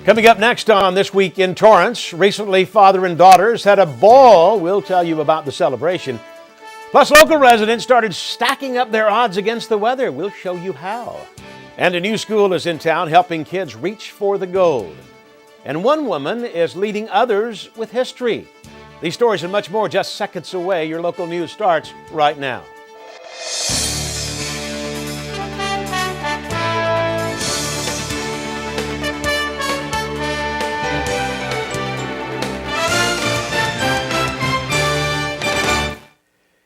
Coming up next on This Week in Torrance, recently father and daughters had a ball. We'll tell you about the celebration. Plus, local residents started stacking up their odds against the weather. We'll show you how. And a new school is in town helping kids reach for the gold. And one woman is leading others with history. These stories and much more just seconds away. Your local news starts right now.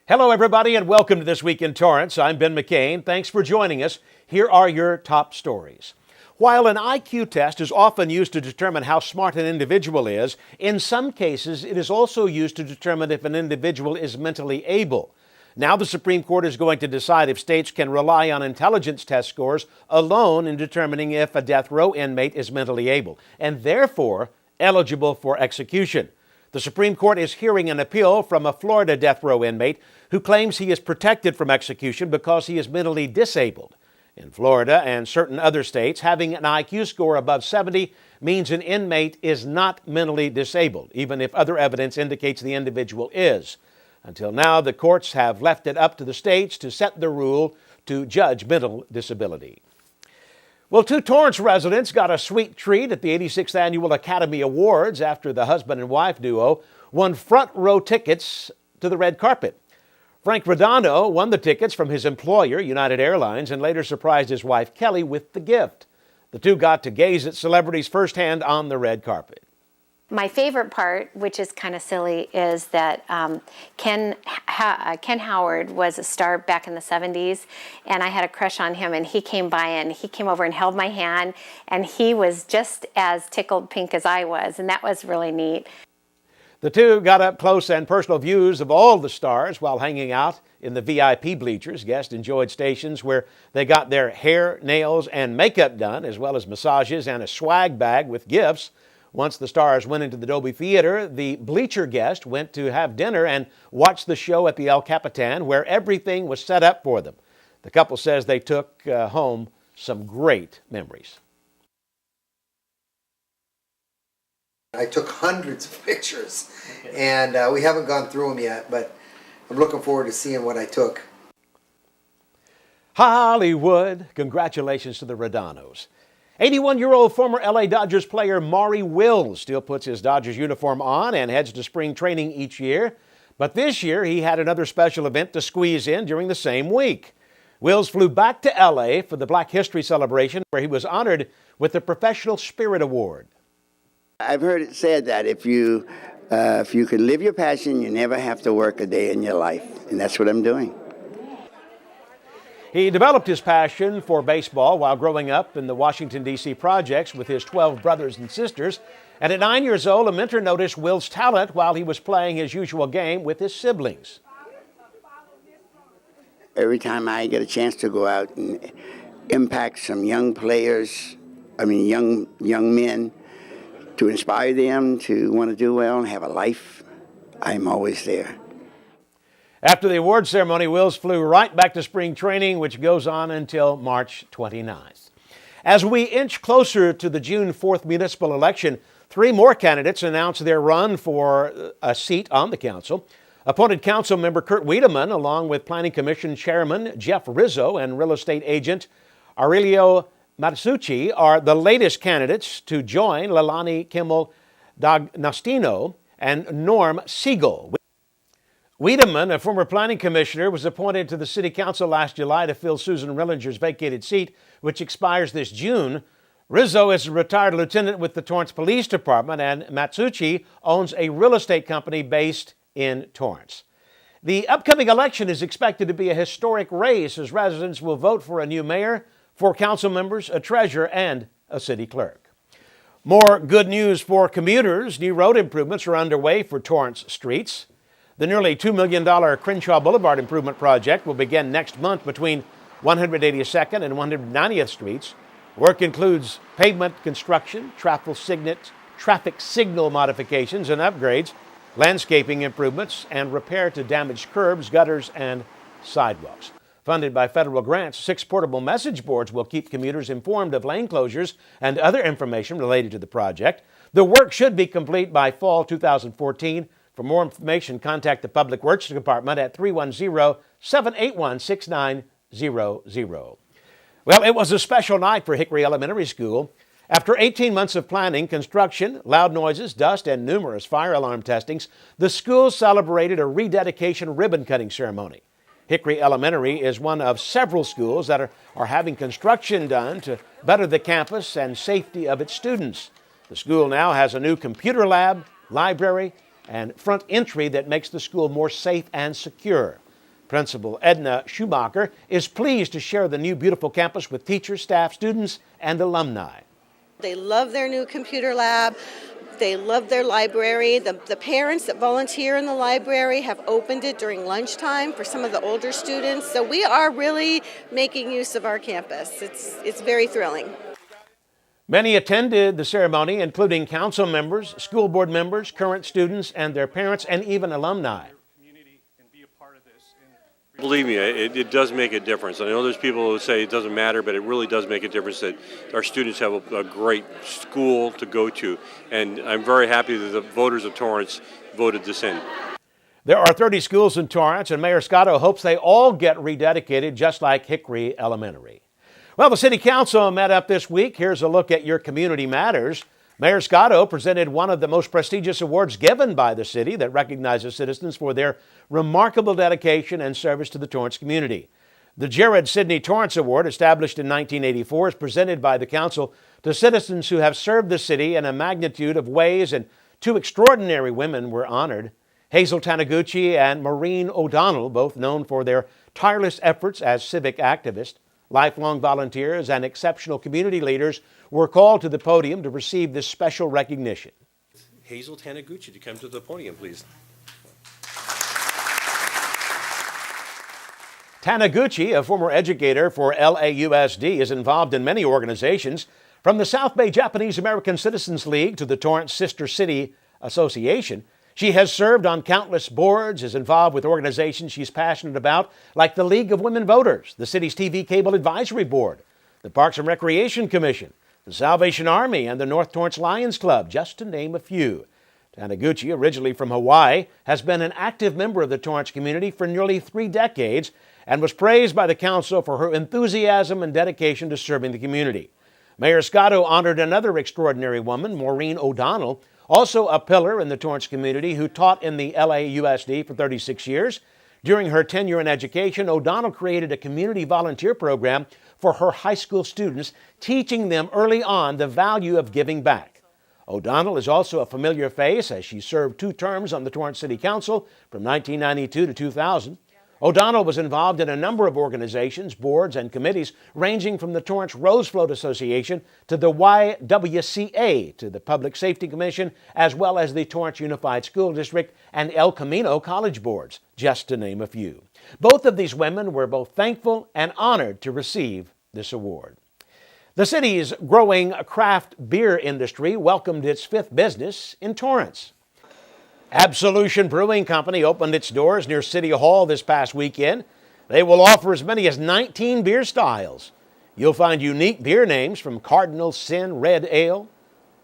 Hello, everybody, and welcome to This Week in Torrance. I'm Ben McCain. Thanks for joining us. Here are your top stories. While an IQ test is often used to determine how smart an individual is, in some cases it is also used to determine if an individual is mentally able. Now the Supreme Court is going to decide if states can rely on intelligence test scores alone in determining if a death row inmate is mentally able, and therefore eligible for execution. The Supreme Court is hearing an appeal from a Florida death row inmate who claims he is protected from execution because he is mentally disabled. In Florida and certain other states, having an IQ score above 70 means an inmate is not mentally disabled, even if other evidence indicates the individual is. Until now, the courts have left it up to the states to set the rule to judge mental disability. Well, two Torrance residents got a sweet treat at the 86th Annual Academy Awards after the husband and wife duo won front row tickets to the red carpet. Frank Rodano won the tickets from his employer, United Airlines, and later surprised his wife, Kelly, with the gift. The two got to gaze at celebrities firsthand on the red carpet. My favorite part, which is kind of silly, is that Ken Howard was a star back in the 70s, and I had a crush on him, and he came by and he came over and held my hand, and he was just as tickled pink as I was, and that was really neat. The two got up close and personal views of all the stars while hanging out in the VIP bleachers. Guests enjoyed stations where they got their hair, nails, and makeup done, as well as massages and a swag bag with gifts. Once the stars went into the Dolby Theater, the bleacher guest went to have dinner and watch the show at the El Capitan, where everything was set up for them. The couple says they took home some great memories. I took hundreds of pictures, and we haven't gone through them yet, but I'm looking forward to seeing what I took. Hollywood, congratulations to the Rodanos. 81-year-old former LA Dodgers player Maury Wills still puts his Dodgers uniform on and heads to spring training each year. But this year, he had another special event to squeeze in during the same week. Wills flew back to LA for the Black History celebration, where he was honored with the Professional Spirit Award. I've heard it said that if you can live your passion, you never have to work a day in your life. And that's what I'm doing. He developed his passion for baseball while growing up in the Washington, D.C. projects with his 12 brothers and sisters. And at 9 years old, a mentor noticed Will's talent while he was playing his usual game with his siblings. Every time I get a chance to go out and impact some young players, young men, to inspire them to want to do well and have a life, I'm always there. After the award ceremony, Wills flew right back to spring training, which goes on until March 29th. As we inch closer to the June 4th municipal election, three more candidates announced their run for a seat on the council. Appointed council member Kurt Wiedemann, along with Planning Commission Chairman Jeff Rizzo and real estate agent Aurelio Matsucci, are the latest candidates to join Leilani Kimmel D'Agostino and Norm Siegel. Wiedemann, a former planning commissioner, was appointed to the city council last July to fill Susan Rillinger's vacated seat, which expires this June. Rizzo is a retired lieutenant with the Torrance Police Department, and Matsucci owns a real estate company based in Torrance. The upcoming election is expected to be a historic race as residents will vote for a new mayor, 4 council members, a treasurer, and a city clerk. More good news for commuters. New road improvements are underway for Torrance streets. The nearly $2 million Crenshaw Boulevard improvement project will begin next month between 182nd and 190th Streets. Work includes pavement construction, traffic signal modifications and upgrades, landscaping improvements, and repair to damaged curbs, gutters, and sidewalks. Funded by federal grants, 6 portable message boards will keep commuters informed of lane closures and other information related to the project. The work should be complete by fall 2014. For more information, contact the Public Works Department at 310-781-6900. Well, it was a special night for Hickory Elementary School. After 18 months of planning, construction, loud noises, dust, and numerous fire alarm testings, the school celebrated a rededication ribbon-cutting ceremony. Hickory Elementary is one of several schools that are having construction done to better the campus and safety of its students. The school now has a new computer lab, library, and front entry that makes the school more safe and secure. Principal Edna Schumacher is pleased to share the new beautiful campus with teachers, staff, students, and alumni. They love their new computer lab. They love their library. The parents that volunteer in the library have opened it during lunchtime for some of the older students. So we are really making use of our campus. It's very thrilling. Many attended the ceremony, including council members, school board members, current students, and their parents, and even alumni. Believe me, it does make a difference. I know there's people who say it doesn't matter, but it really does make a difference that our students have a great school to go to. And I'm very happy that the voters of Torrance voted this in. There are 30 schools in Torrance, and Mayor Scotto hopes they all get rededicated just like Hickory Elementary. Well, the City Council met up this week. Here's a look at your community matters. Mayor Scotto presented one of the most prestigious awards given by the city that recognizes citizens for their remarkable dedication and service to the Torrance community. The Jared Sidney Torrance Award, established in 1984, is presented by the council to citizens who have served the city in a magnitude of ways, and 2 extraordinary women were honored. Hazel Taniguchi and Maureen O'Donnell, both known for their tireless efforts as civic activists, lifelong volunteers, and exceptional community leaders, were called to the podium to receive this special recognition. Hazel Taniguchi to come to the podium, please. Taniguchi, a former educator for LAUSD, is involved in many organizations, from the South Bay Japanese American Citizens League to the Torrance Sister City Association. She has served on countless boards, is involved with organizations she's passionate about, like the League of Women Voters, the city's TV/Cable Advisory Board, the Parks and Recreation Commission, the Salvation Army, and the North Torrance Lions Club, just to name a few. Taniguchi, originally from Hawaii, has been an active member of the Torrance community for nearly 3 decades and was praised by the council for her enthusiasm and dedication to serving the community. Mayor Scotto honored another extraordinary woman, Maureen O'Donnell, also a pillar in the Torrance community, who taught in the LAUSD for 36 years. During her tenure in education, O'Donnell created a community volunteer program for her high school students, teaching them early on the value of giving back. O'Donnell is also a familiar face, as she served 2 terms on the Torrance City Council from 1992 to 2000. O'Donnell was involved in a number of organizations, boards, and committees, ranging from the Torrance Rose Float Association to the YWCA to the Public Safety Commission, as well as the Torrance Unified School District and El Camino College Boards, just to name a few. Both of these women were both thankful and honored to receive this award. The city's growing craft beer industry welcomed its 5th business in Torrance. Absolution Brewing Company opened its doors near City Hall this past weekend. They will offer as many as 19 beer styles. You'll find unique beer names from Cardinal Sin Red Ale,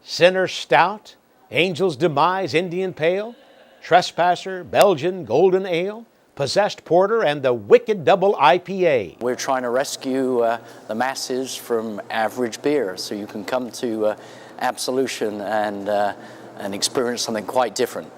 Sinner Stout, Angel's Demise Indian Pale, Trespasser Belgian Golden Ale, Possessed Porter, and the Wicked Double IPA. We're trying to rescue the masses from average beer, so you can come to Absolution and experience something quite different.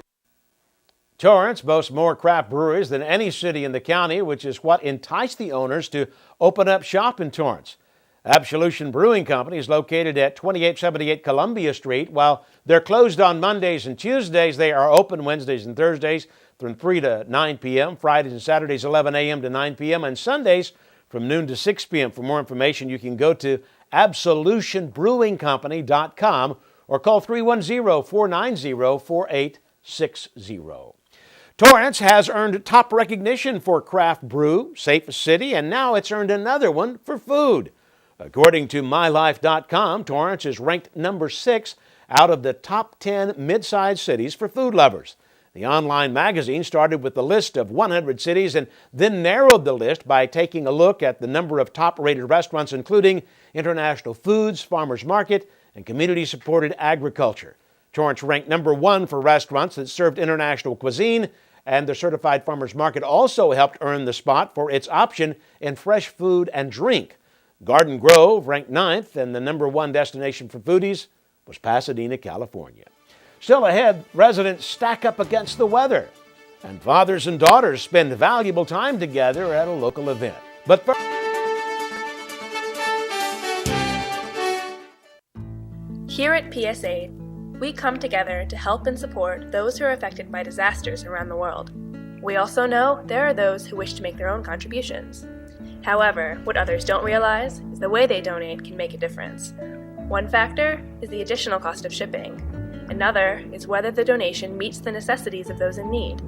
Torrance boasts more craft breweries than any city in the county, which is what enticed the owners to open up shop in Torrance. Absolution Brewing Company is located at 2878 Columbia Street. While they're closed on Mondays and Tuesdays, they are open Wednesdays and Thursdays from 3 to 9 p.m., Fridays and Saturdays 11 a.m. to 9 p.m., and Sundays from noon to 6 p.m. For more information, you can go to absolutionbrewingcompany.com or call 310-490-4860. Torrance has earned top recognition for craft brew, safest city, and now it's earned another one for food. According to MyLife.com, Torrance is ranked number 6 out of the top 10 mid-sized cities for food lovers. The online magazine started with the list of 100 cities and then narrowed the list by taking a look at the number of top-rated restaurants, including International Foods, Farmers Market, and community-supported agriculture. Torrance ranked number 1 for restaurants that served international cuisine, and the Certified Farmers Market also helped earn the spot for its option in fresh food and drink. Garden Grove ranked 9th, and the number 1 destination for foodies was Pasadena, California. Still ahead, residents stack up against the weather, and fathers and daughters spend valuable time together at a local event. But first, here at PSA, we come together to help and support those who are affected by disasters around the world. We also know there are those who wish to make their own contributions. However, what others don't realize is the way they donate can make a difference. One factor is the additional cost of shipping. Another is whether the donation meets the necessities of those in need.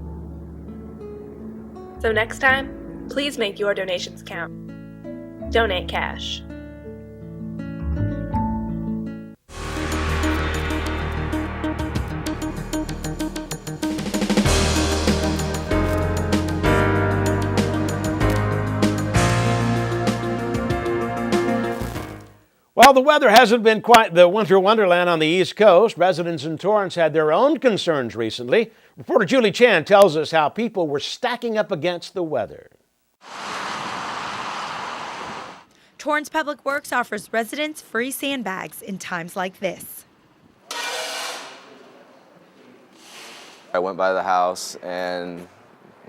So next time, please make your donations count. Donate cash. While the weather hasn't been quite the winter wonderland on the East Coast, residents in Torrance had their own concerns recently. Reporter Julie Chan tells us how people were stacking up against the weather. Torrance Public Works offers residents free sandbags in times like this. I went by the house and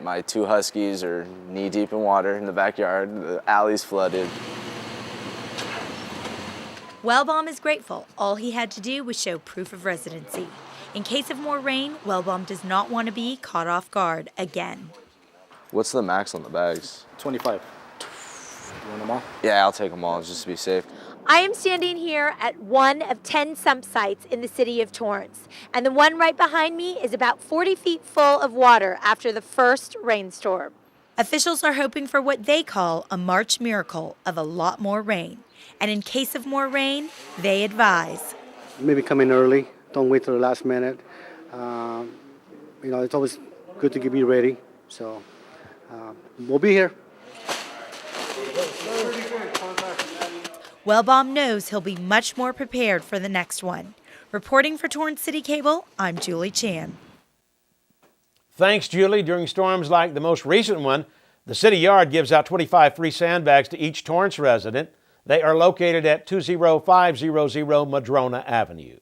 my 2 huskies are knee-deep in water in the backyard. The alley's flooded. Wellbaum is grateful. All he had to do was show proof of residency. In case of more rain, Wellbaum does not want to be caught off guard again. What's the max on the bags? 25. You want them all? Yeah, I'll take them all just to be safe. I am standing here at one of 10 sump sites in the city of Torrance, and the one right behind me is about 40 feet full of water after the first rainstorm. Officials are hoping for what they call a March miracle of a lot more rain. And in case of more rain, they advise. Maybe come in early. Don't wait till the last minute. It's always good to be ready. So we'll be here. Wellbaum knows he'll be much more prepared for the next one. Reporting for Torrance CitiCABLE, I'm Julie Chan. Thanks, Julie. During storms like the most recent one, the City Yard gives out 25 free sandbags to each Torrance resident. They are located at 20500 Madrona Avenue.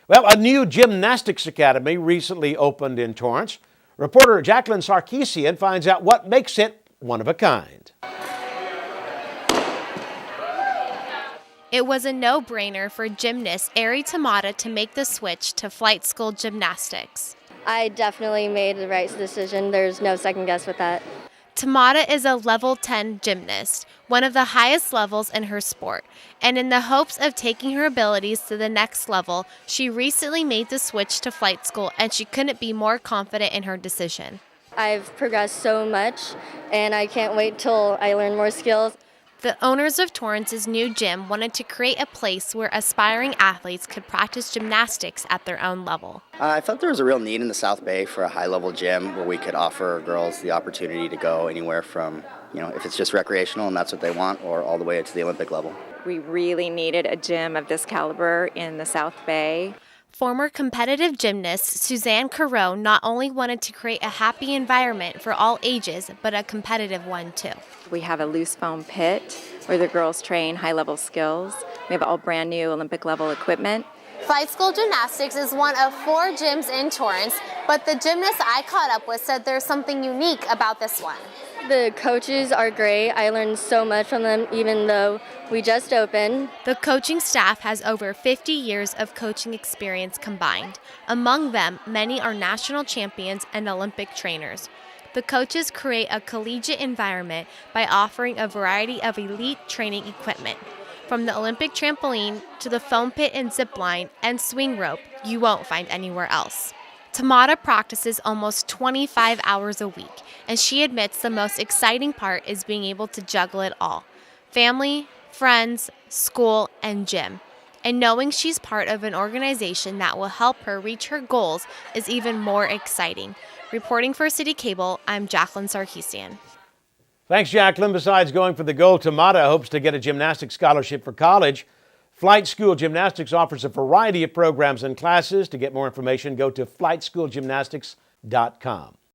Well, a new gymnastics academy recently opened in Torrance. Reporter Jacqueline Sarkeesian finds out what makes it one of a kind. It was a no-brainer for gymnast Ari Tamata to make the switch to flight school gymnastics. I definitely made the right decision. There's no second guess with that. Tamata is a level 10 gymnast, one of the highest levels in her sport, and in the hopes of taking her abilities to the next level, she recently made the switch to flight school, and she couldn't be more confident in her decision. I've progressed so much, and I can't wait till I learn more skills. The owners of Torrance's new gym wanted to create a place where aspiring athletes could practice gymnastics at their own level. I felt there was a real need in the South Bay for a high-level gym where we could offer girls the opportunity to go anywhere from, if it's just recreational and that's what they want, or all the way to the Olympic level. We really needed a gym of this caliber in the South Bay. Former competitive gymnast Suzanne Carreau not only wanted to create a happy environment for all ages, but a competitive one too. We have a loose foam pit where the girls train high-level skills. We have all brand new Olympic-level equipment. Flight School Gymnastics is one of 4 gyms in Torrance, but the gymnast I caught up with said there's something unique about this one. The coaches are great. I learned so much from them, even though we just opened. The coaching staff has over 50 years of coaching experience combined. Among them, many are national champions and Olympic trainers. The coaches create a collegiate environment by offering a variety of elite training equipment. From the Olympic trampoline to the foam pit and zip line and swing rope, you won't find anywhere else. Tamata practices almost 25 hours a week, and she admits the most exciting part is being able to juggle it all: family, friends, school, and gym. And knowing she's part of an organization that will help her reach her goals is even more exciting. Reporting for CitiCABLE, I'm Jacqueline Sarkeesian. Thanks, Jacqueline. Besides going for the gold, Tamata hopes to get a gymnastics scholarship for college. Flight School Gymnastics offers a variety of programs and classes. To get more information, go to flightschooljymnastics.com.